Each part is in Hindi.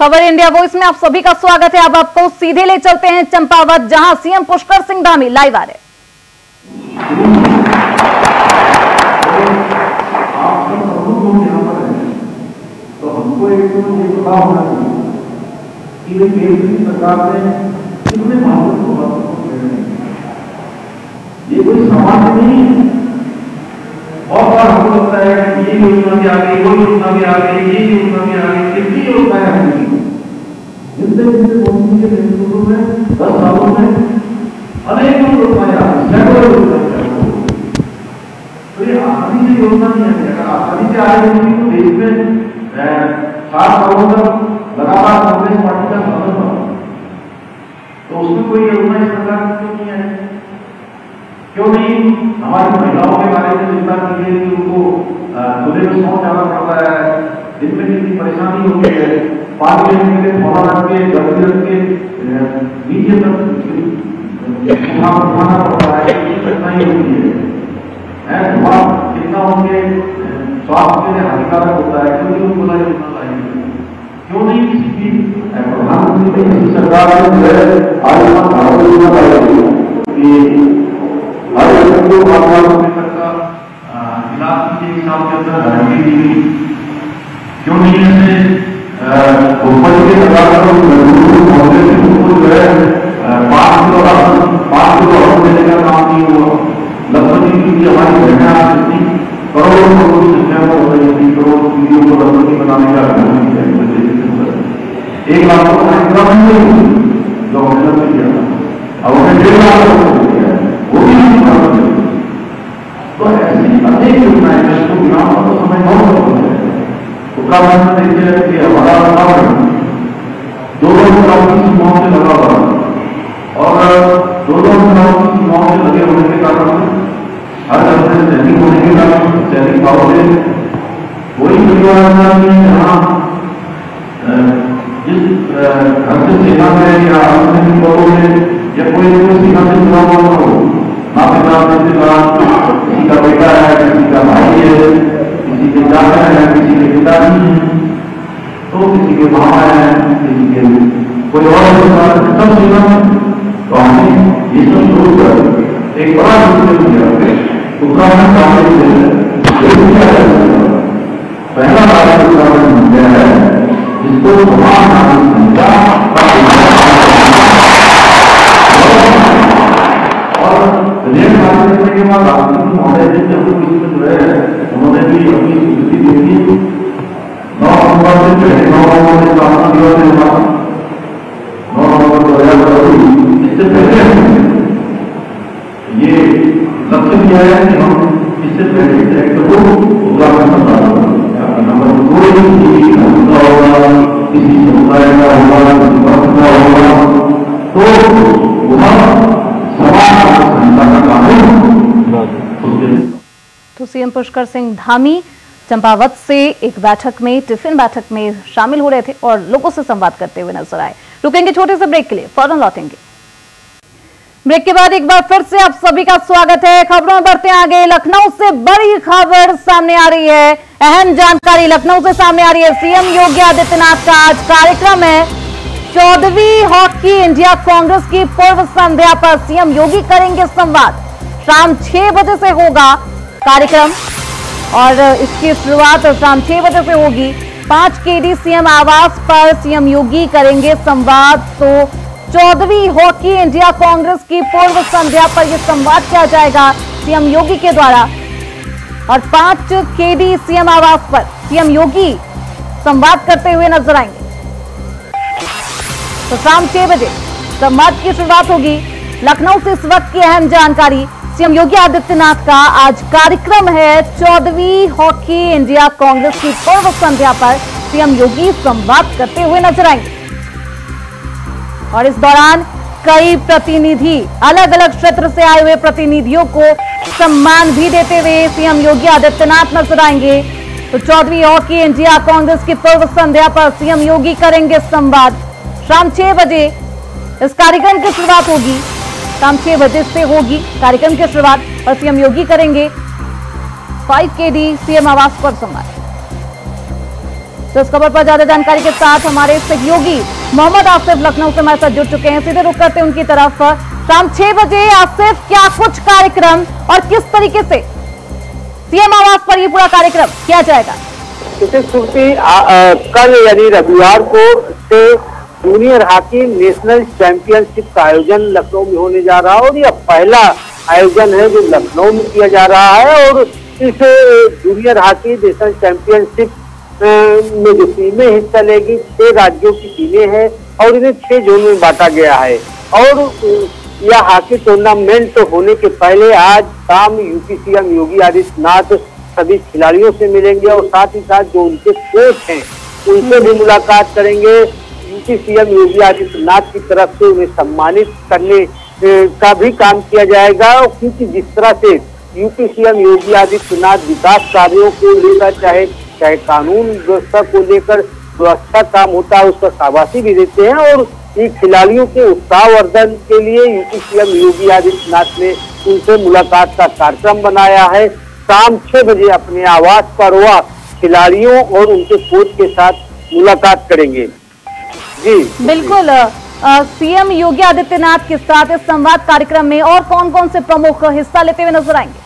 खबर इंडिया वॉइस में आप सभी का स्वागत है। अब आपको सीधे ले चलते हैं चंपावत, जहां सीएम पुष्कर सिंह धामी लाइव आ रहे। तो हमको एक ये पता होना चाहिए कि ये केंद्र सरकार ने कितने भारत को ये कोई समाज नहीं। और बार हमको लगता है कि ये योजना भी आ गई, वो योजना भी आ गई, ये योजना भी आ गई, कितनी योजनाएं आ गई जिनसे मोदी के नेतृत्व में 10 सालों में अनेकों योजनाएं आ गई, सैकड़ों योजनाएं। तो ये आसानी से योजना नहीं है। अगर आसानी से आ रही होगी तो देश में 7 सालों तक लगातार कांग्रेस पार्टी का शासन था, तो उसमें कोई योजना इस प्रकार की क्यों नहीं है? क्यों नहीं हमारी महिलाओं के बारे में चिंता की गई कि उनको खुले में शौच जाना पड़ता है, दिन में कितनी परेशानी होती है, पानी लेने के लिए थोड़ा रख के गर्मी रख के नीचे तक उठाना पड़ता है, ये कठिनाई होती है। धुआं कितना उनके स्वास्थ्य के लिए हानिकारक होता है, क्योंकि वो खुला योजना लाएंगे। क्यों नहीं किसी की प्रधानमंत्री की सरकार ने आयुष्मान भारत योजना लाई हर व्यक्ति को 5 लाख रुपए तक का इलाज की 1 साल के अंदर गारंटी दी गई। क्यों नहीं ऐसे ऊपर के सरकार को जो है 5 किलो राशन देने का काम नहीं हुआ। लगभग क्योंकि हमारी बहनें आज इतनी करोड़ों की संख्या में हो रही थी, करोड़ वीडियो को लगभग बनाने का 1 लाख इतना नहीं जो हमने किया था, अब हमें 1.5 लाख वो भी नहीं बना सकते। तो ऐसी अनेक योजनाएं जिसको गिनाना तो समय बहुत कम है। उत्तराखंड में देखते हैं कि हमारा उत्तराखंड 2-2 चुनाव की सीमाओं से लगा हुआ और 2-2 चुनाव की सीमाओं से लगे होने के कारण हर घर से सैनिक होने के कारण सैनिक भाव से वही परिवार में जहाँ जिस घर से सेना में या अन्य पदों में या कोई सीमा से चुनाव होना हो, माँ पिता किसी का बेटा है, किसी का भाई है, किसी के दादा है, किसी के पिताजी हैं, तो किसी के मामा है, किसी के कोई और सब सीमा में। तो हमने ये सब शुरू कर एक बड़ा योजना किया उत्तराखंड पहला राज्य उत्तराखंड बन गया है जिसको समान नागरिक संहिता करने के बाद राष्ट्रपति महोदय जी जब इसमें जो है उन्होंने भी अपनी स्वीकृति दे दी। 9 नवंबर से पहले 9 नवंबर से स्थापना दिवस है हमारा 9 नवंबर 2024। इससे पहले ये लक्ष्य किया है कि हम इससे पहले एक्ट को उत्तराखंड नंबर 2 किसी समुदाय का होगा, किसी वर्ग का होगा, तो वह तो सीएम पुष्कर सिंह धामी चंपावत से एक बैठक में, टिफिन बैठक में शामिल हो रहे थे और लोगों से संवाद करते हुए नजर आए। रुकेंगे छोटे से ब्रेक के लिए, फौरन लौटेंगे। ब्रेक के बाद एक बार फिर से आप सभी का स्वागत है। खबरों में बढ़ते आगे। लखनऊ से बड़ी खबर सामने आ रही है, अहम जानकारी लखनऊ से सामने आ रही है। सीएम योगी आदित्यनाथ का आज कार्यक्रम है 14वीं हॉकी इंडिया कांग्रेस की पूर्व संध्या पर सीएम योगी करेंगे संवाद। शाम 6 बजे से होगा कार्यक्रम और इसकी शुरुआत शाम 6 बजे से होगी। 5 केडी सीएम आवास पर सीएम योगी करेंगे संवाद। तो 14वीं हॉकी इंडिया कांग्रेस की पूर्व संध्या पर यह संवाद किया जाएगा सीएम योगी के द्वारा और 5 केडी सीएम आवास पर सीएम योगी संवाद करते हुए नजर आएंगे। तो शाम 6 बजे संवाद की शुरुआत होगी। लखनऊ से इस वक्त की अहम जानकारी, सीएम योगी आदित्यनाथ का आज कार्यक्रम है 14वीं हॉकी इंडिया कांग्रेस की पूर्व संध्या पर सीएम योगी संवाद करते हुए नजर आएंगे और इस दौरान कई प्रतिनिधि, अलग अलग क्षेत्र से आए हुए प्रतिनिधियों को सम्मान भी देते हुए सीएम योगी आदित्यनाथ नजर आएंगे। तो 14वीं हॉकी इंडिया कांग्रेस की पूर्व संध्या पर सीएम योगी करेंगे संवाद। शाम 6 बजे इस कार्यक्रम की शुरुआत होगी। शाम 6 बजे से होगी कार्यक्रम की शुरुआत और सीएम योगी करेंगे 5 केडी सीएम आवास पर संवाद। तो इस खबर पर ज्यादा जानकारी के साथ हमारे सहयोगी मोहम्मद आसिफ लखनऊ से हमारे साथ जुड़ चुके हैं। सीधे रुक करते हैं उनकी तरफ। शाम 6 बजे आसिफ, क्या कुछ कार्यक्रम और किस तरीके से सीएम आवास पर ये पूरा कार्यक्रम किया जाएगा? कल यानी रविवार को से जूनियर हॉकी नेशनल चैंपियनशिप का आयोजन लखनऊ में होने जा रहा है और यह पहला आयोजन है जो लखनऊ में किया जा रहा है। और इस जूनियर हॉकी नेशनल चैंपियनशिप में जो टीमें हिस्सा लेगी 6 राज्यों की टीमें हैं और इन्हें 6 जोन में बांटा गया है। और यह हॉकी टूर्नामेंट होने के पहले आज शाम यूपी सीएम योगी आदित्यनाथ सभी खिलाड़ियों से मिलेंगे और साथ ही साथ जो उनके कोच हैं उनसे भी मुलाकात करेंगे। यूपी सीएम योगी आदित्यनाथ की तरफ से उन्हें सम्मानित करने का भी काम किया जाएगा। क्योंकि जिस तरह से यूपी सीएम योगी आदित्यनाथ विकास कार्यों को लेकर चाहे कानून व्यवस्था को लेकर जो अच्छा काम होता है उसका शाबाशी भी देते हैं और ये खिलाड़ियों के उत्साहवर्धन के लिए यूपी सीएम योगी आदित्यनाथ ने उनसे मुलाकात का कार्यक्रम बनाया है। शाम 6 बजे अपने आवास पर वह खिलाड़ियों और उनके कोच के साथ मुलाकात करेंगे। जी बिल्कुल। सीएम योगी आदित्यनाथ के साथ इस संवाद कार्यक्रम में और कौन कौन से प्रमुख हिस्सा लेते हुए नजर आएंगे?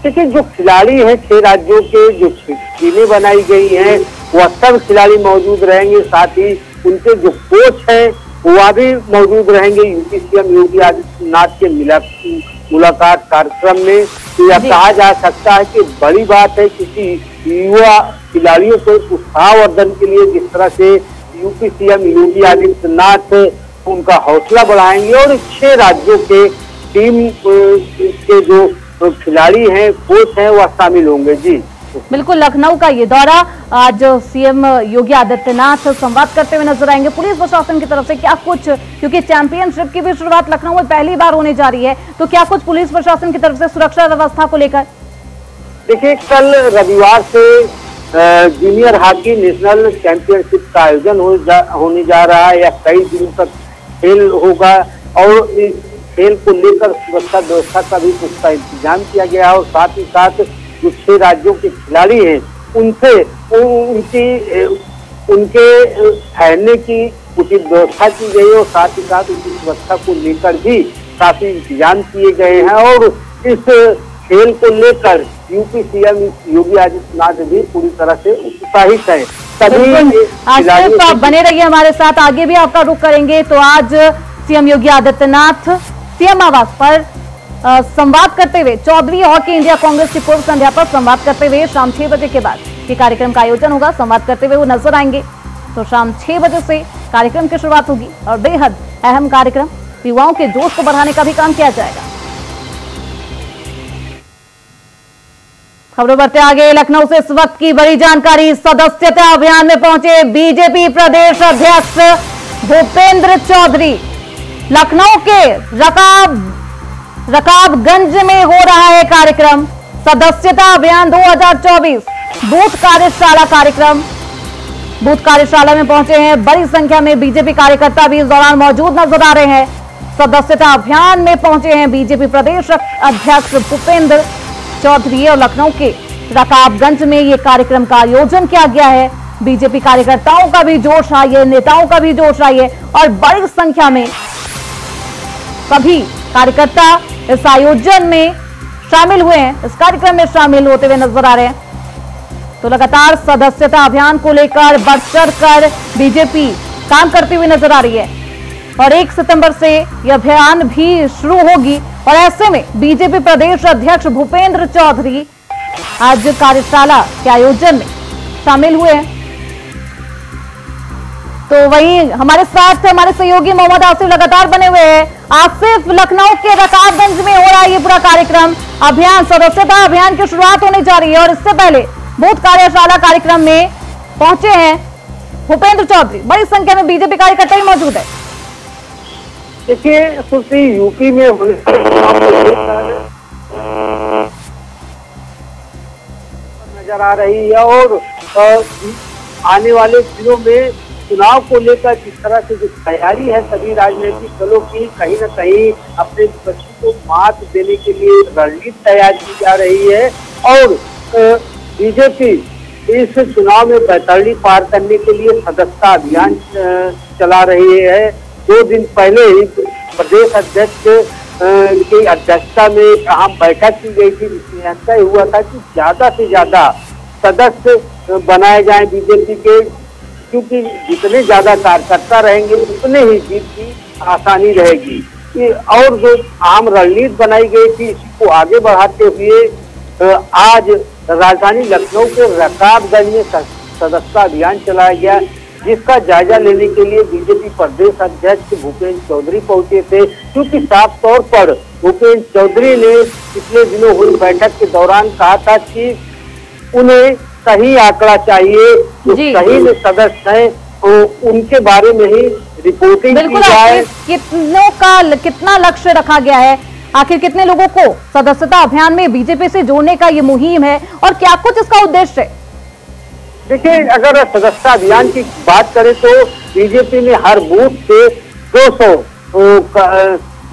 देखिए, जो खिलाड़ी हैं 6 राज्यों के जो टीमें बनाई गई हैं वह सब खिलाड़ी मौजूद रहेंगे। साथ ही उनके जो कोच हैं वह भी मौजूद रहेंगे यूपी सीएम योगी आदित्यनाथ के मुलाकात कार्यक्रम में। तो यह कहा जा सकता है कि बड़ी बात है किसी युवा खिलाड़ियों को उत्साहवर्धन के लिए जिस तरह से यूपी सीएम योगी आदित्यनाथ उनका हौसला बढ़ाएंगे और 6 राज्यों के टीम के जो खिलाड़ी हैं कोच हैं वह शामिल होंगे। जी बिल्कुल। लखनऊ का ये दौरा आज सीएम योगी आदित्यनाथ संवाद करते हुए नजर आएंगे। पुलिस प्रशासन की तरफ से क्या कुछ, क्योंकि चैंपियनशिप की भी शुरुआत लखनऊ में पहली बार होने जा रही है, तो क्या कुछ पुलिस प्रशासन की तरफ से सुरक्षा व्यवस्था को लेकर? देखिए, कल रविवार से जूनियर हॉकी नेशनल चैंपियनशिप का आयोजन होने जा रहा है। या कई दिनों तक खेल होगा और इस खेल को लेकर सुरक्षा व्यवस्था का भी पुख्ता इंतजाम किया गया और साथ ही साथ जो 6 राज्यों के खिलाड़ी हैं उनसे उनके ठहरने की उचित व्यवस्था की गई और साथ ही साथ उनकी सुरक्षा को लेकर भी काफी इंतजाम किए गए हैं। और इस खेल को लेकर यूपी सीएम योगी आदित्यनाथ भी पूरी तरह से उत्साहित है। आसिफ, आप बने रहिए हमारे साथ, आगे भी आपका रुख करेंगे। तो आज सीएम योगी आदित्यनाथ सीएम आवास पर संवाद करते हुए चौधरी हॉकी इंडिया कांग्रेस की पूर्व संध्या पर संवाद करते हुए शाम 6 बजे के बाद ये कार्यक्रम का आयोजन होगा। संवाद करते हुए वो नजर आएंगे। तो शाम 6 बजे से कार्यक्रम की शुरुआत होगी और बेहद अहम कार्यक्रम, युवाओं के जोश को बढ़ाने का भी काम किया जाएगा। खबरों बढ़ते आगे। लखनऊ से इस वक्त की बड़ी जानकारी। सदस्यता अभियान में पहुंचे बीजेपी प्रदेश अध्यक्ष भूपेंद्र चौधरी। लखनऊ के रकाबगंज में हो रहा है कार्यक्रम सदस्यता अभियान 2024 बूथ कार्यशाला कार्यक्रम। बूथ कार्यशाला में पहुंचे हैं बड़ी संख्या में बीजेपी कार्यकर्ता भी इस दौरान मौजूद नजर आ रहे हैं। सदस्यता अभियान में पहुंचे हैं बीजेपी प्रदेश अध्यक्ष भूपेंद्र चौधरी और लखनऊ के रकाबगंज में ये कार्यक्रम का आयोजन किया गया है। बीजेपी कार्यकर्ताओं का भी जोश आई है, नेताओं का भी जोश आई है और बड़ी संख्या में सभी कार्यकर्ता इस आयोजन में शामिल हुए हैं, इस कार्यक्रम में शामिल होते हुए नजर आ रहे हैं। तो लगातार सदस्यता अभियान को लेकर बढ़ चढ़ कर बीजेपी काम करती हुई नजर आ रही है और 1 सितंबर से यह अभियान भी शुरू होगी। और ऐसे में बीजेपी प्रदेश अध्यक्ष भूपेंद्र चौधरी आज कार्यशाला के आयोजन में शामिल हुए हैं। तो वहीं हमारे साथ हमारे सहयोगी मोहम्मद आसिफ लगातार बने हुए हैं। आसिफ, लखनऊ के रकाबगंज में हो रहा है ये पूरा कार्यक्रम अभियान, सदस्यता अभियान की शुरुआत होने जा रही है और इससे पहले बूथ कार्यशाला कार्यक्रम में पहुंचे हैं भूपेंद्र चौधरी। बड़ी संख्या में बीजेपी कार्यकर्ता भी मौजूद है। देखिए, सुश्री यूपी में नजर आ रही है और आने वाले दिनों में चुनाव को लेकर जिस तरह से जो तैयारी है सभी राजनीतिक दलों की, कहीं न कहीं अपने विपक्षी को मात देने के लिए रणनीति तैयार की जा रही है। और बीजेपी इस चुनाव में बैतरणी पार करने के लिए सदस्यता अभियान चला रही है। 2 दिन पहले ही प्रदेश अध्यक्ष की अध्यक्षता में एक अहम बैठक की गई थी, जिसमें तय हुआ था कि ज्यादा से ज्यादा सदस्य बनाए जाएं बीजेपी के, क्योंकि जितने ज्यादा कार्यकर्ता रहेंगे उतने ही जीत की आसानी रहेगी। और जो आम रणनीति बनाई गई थी, इसी को आगे बढ़ाते हुए आज राजधानी लखनऊ के रकाबगंज में सदस्यता अभियान चलाया गया, जिसका जायजा लेने के लिए बीजेपी प्रदेश अध्यक्ष भूपेंद्र चौधरी पहुंचे थे। क्योंकि साफ तौर पर भूपेंद्र चौधरी ने पिछले दिनों हुई बैठक के दौरान कहा था कि उन्हें सही आंकड़ा चाहिए, जो सही में सदस्य हैं तो उनके बारे में ही रिपोर्टिंग की जाए। कितना लक्ष्य रखा गया है, आखिर कितने लोगों को सदस्यता अभियान में बीजेपी से जोड़ने का ये मुहिम है और क्या कुछ इसका उद्देश्य है? देखिए, अगर सदस्यता अभियान की बात करें तो बीजेपी ने हर बूथ से 200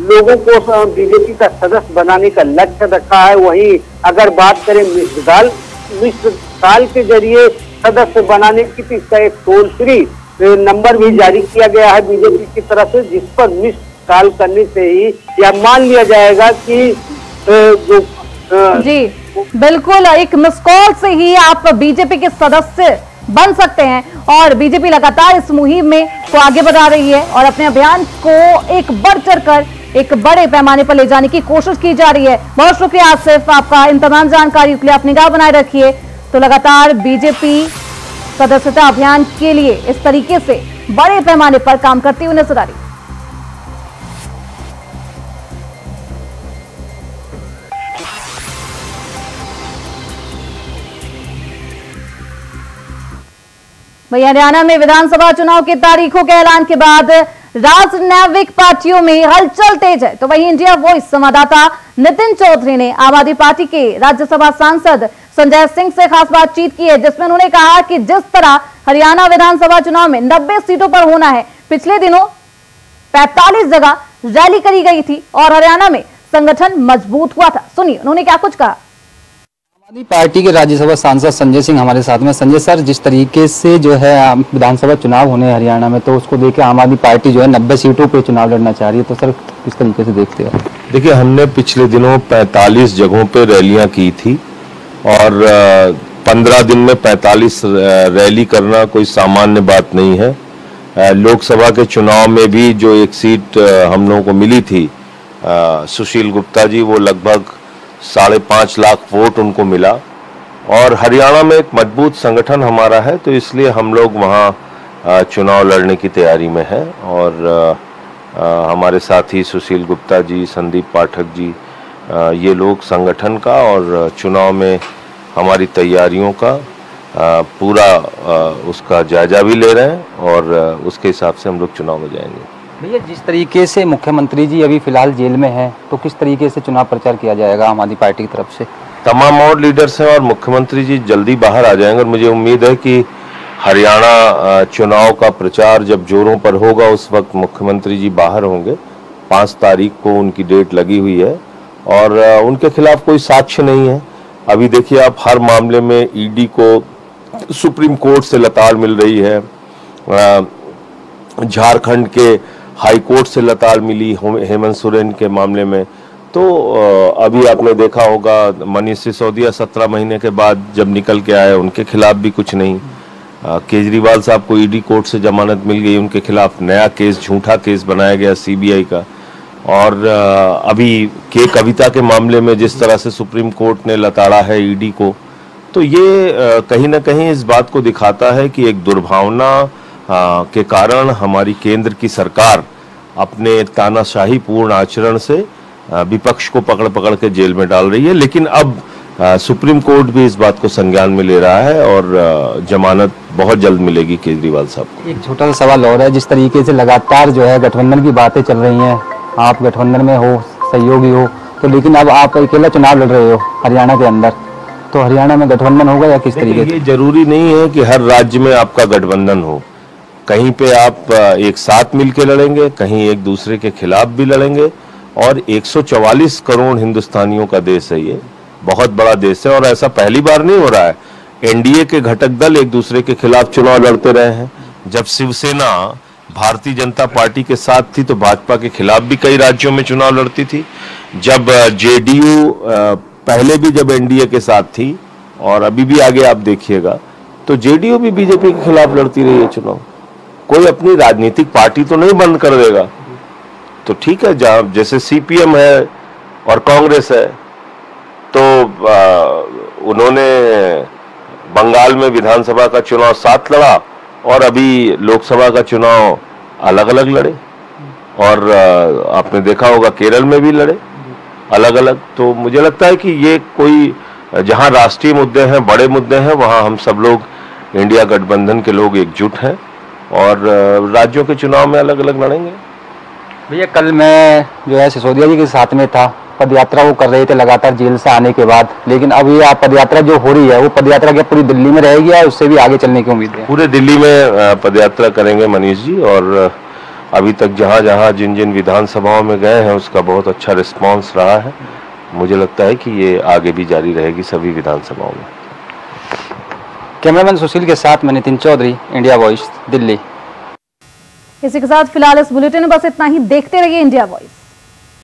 लोगों को बीजेपी का सदस्य बनाने का लक्ष्य रखा है। वहीं अगर बात करें मिस्ड कॉल के जरिए सदस्य बनाने की, तो इसका एक टोल फ्री नंबर भी जारी किया गया है बीजेपी की तरफ से, जिस पर मिस्ड कॉल करने से ही या मान लिया जाएगा कि जो जी बिल्कुल एक मिस कॉल से ही आप बीजेपी के सदस्य बन सकते हैं। और बीजेपी लगातार इस मुहिम में को आगे बढ़ा रही है और अपने अभियान को एक बढ़ चढ़कर एक बड़े पैमाने पर ले जाने की कोशिश की जा रही है। बहुत शुक्रिया आसिफ, आपका इन तमाम जानकारी के लिए आप निगाह बनाए रखिए। तो लगातार बीजेपी सदस्यता अभियान के लिए इस तरीके से बड़े पैमाने पर काम करती हुई नजर आ रही है। हरियाणा में विधानसभा चुनाव की तारीखों के ऐलान के बाद राजनैतिक पार्टियों में हलचल तेज है। तो वहीं इंडिया वॉइस संवाददाता नितिन चौधरी ने आम आदमी पार्टी के राज्यसभा सांसद संजय सिंह से खास बातचीत की है, जिसमें उन्होंने कहा कि जिस तरह हरियाणा विधानसभा चुनाव में 90 सीटों पर होना है, पिछले दिनों 45 जगह रैली करी गई थी और हरियाणा में संगठन मजबूत हुआ था। सुनिए उन्होंने क्या कुछ कहा। आम आदमी पार्टी के राज्यसभा सांसद संजय सिंह हमारे साथ में। संजय सर, जिस तरीके से जो है विधानसभा चुनाव होने हैं हरियाणा में, तो उसको देख के आम आदमी पार्टी जो है 90 सीटों पे चुनाव लड़ना चाह रही है, तो सर किस तरीके से देखते हैं? देखिए, हमने पिछले दिनों 45 जगहों पे रैलियां की थी और 15 दिन में 45 रैली करना कोई सामान्य बात नहीं है। लोकसभा के चुनाव में भी जो एक सीट हम लोगों को मिली थी सुशील गुप्ता जी, वो लगभग 5.5 लाख वोट उनको मिला और हरियाणा में एक मजबूत संगठन हमारा है, तो इसलिए हम लोग वहाँ चुनाव लड़ने की तैयारी में हैं। और हमारे साथी सुशील गुप्ता जी, संदीप पाठक जी, ये लोग संगठन का और चुनाव में हमारी तैयारियों का पूरा उसका जायजा भी ले रहे हैं और उसके हिसाब से हम लोग चुनाव में जाएंगे। भैया, जिस तरीके से मुख्यमंत्री जी अभी फिलहाल जेल में हैं, तो किस तरीके से चुनाव प्रचार किया जाएगा आम आदमी पार्टी की तरफ से? तमाम और लीडर्स हैं और मुख्यमंत्री जी जल्दी बाहर आ जाएंगे और मुझे उम्मीद है कि हरियाणा चुनाव का प्रचार जब जोरों पर होगा उस वक्त मुख्यमंत्री जी बाहर होंगे। 5 तारीख को उनकी डेट लगी हुई है और उनके खिलाफ कोई साक्ष्य नहीं है। अभी देखिए, आप हर मामले में ईडी को सुप्रीम कोर्ट से लताड़ मिल रही है, झारखंड के हाई कोर्ट से लताड़ मिली हेमंत सोरेन के मामले में। तो अभी आपने देखा होगा मनीष सिसोदिया 17 महीने के बाद जब निकल के आए, उनके खिलाफ भी कुछ नहीं। केजरीवाल साहब को ईडी कोर्ट से जमानत मिल गई, उनके खिलाफ नया केस, झूठा केस बनाया गया सीबीआई का। और अभी के कविता के मामले में जिस तरह से सुप्रीम कोर्ट ने लताड़ा है ईडी को, तो ये कहीं ना कहीं इस बात को दिखाता है कि एक दुर्भावना के कारण हमारी केंद्र की सरकार अपने तानाशाही पूर्ण आचरण से विपक्ष को पकड़ पकड़ के जेल में डाल रही है। लेकिन अब सुप्रीम कोर्ट भी इस बात को संज्ञान में ले रहा है और जमानत बहुत जल्द मिलेगी केजरीवाल साहब को। एक छोटा सा सवाल और है, जिस तरीके से लगातार जो है गठबंधन की बातें चल रही हैं, आप गठबंधन में हो, सहयोगी हो, तो लेकिन अब आप अकेला चुनाव लड़ रहे हो हरियाणा के अंदर, तो हरियाणा में गठबंधन होगा या किस तरीके से? ये जरूरी नहीं है कि हर राज्य में आपका गठबंधन हो। कहीं पे आप एक साथ मिलकर लड़ेंगे, कहीं एक दूसरे के खिलाफ भी लड़ेंगे। और 144 करोड़ हिंदुस्तानियों का देश है, ये बहुत बड़ा देश है और ऐसा पहली बार नहीं हो रहा है। एनडीए के घटक दल एक दूसरे के खिलाफ चुनाव लड़ते रहे हैं। जब शिवसेना भारतीय जनता पार्टी के साथ थी तो भाजपा के खिलाफ भी कई राज्यों में चुनाव लड़ती थी। जब जेडीयू पहले भी जब एनडीए के साथ थी और अभी भी आगे आप देखिएगा तो जेडीयू भी बीजेपी के खिलाफ लड़ती रही है चुनाव। कोई अपनी राजनीतिक पार्टी तो नहीं बंद कर देगा। तो ठीक है, जहां जैसे सीपीएम है और कांग्रेस है तो उन्होंने बंगाल में विधानसभा का चुनाव साथ लड़ा और अभी लोकसभा का चुनाव अलग अलग लड़े, और आपने देखा होगा केरल में भी लड़े अलग अलग। तो मुझे लगता है कि ये कोई जहां राष्ट्रीय मुद्दे हैं, बड़े मुद्दे हैं, वहां हम सब लोग इंडिया गठबंधन के लोग एकजुट हैं और राज्यों के चुनाव में अलग अलग लड़ेंगे। भैया कल मैं जो है सिसोदिया जी के साथ में था, पदयात्रा वो कर रहे थे लगातार जेल से आने के बाद, लेकिन अब ये पदयात्रा जो हो रही है वो पदयात्रा क्या पूरी दिल्ली में रहेगी या उससे भी आगे चलने की उम्मीद है? पूरे दिल्ली में पदयात्रा करेंगे मनीष जी, और अभी तक जहां जहां जिन जिन विधानसभाओं में गए हैं उसका बहुत अच्छा रिस्पांस रहा है। मुझे लगता है कि ये आगे भी जारी रहेगी सभी विधानसभाओं में। कैमरामैन सुशील के साथ मैं नितिन चौधरी, इंडिया वॉइस, दिल्ली। इसी के साथ फिलहाल इस बुलेटिन में बस इतना ही। देखते रहिए इंडिया वॉइस।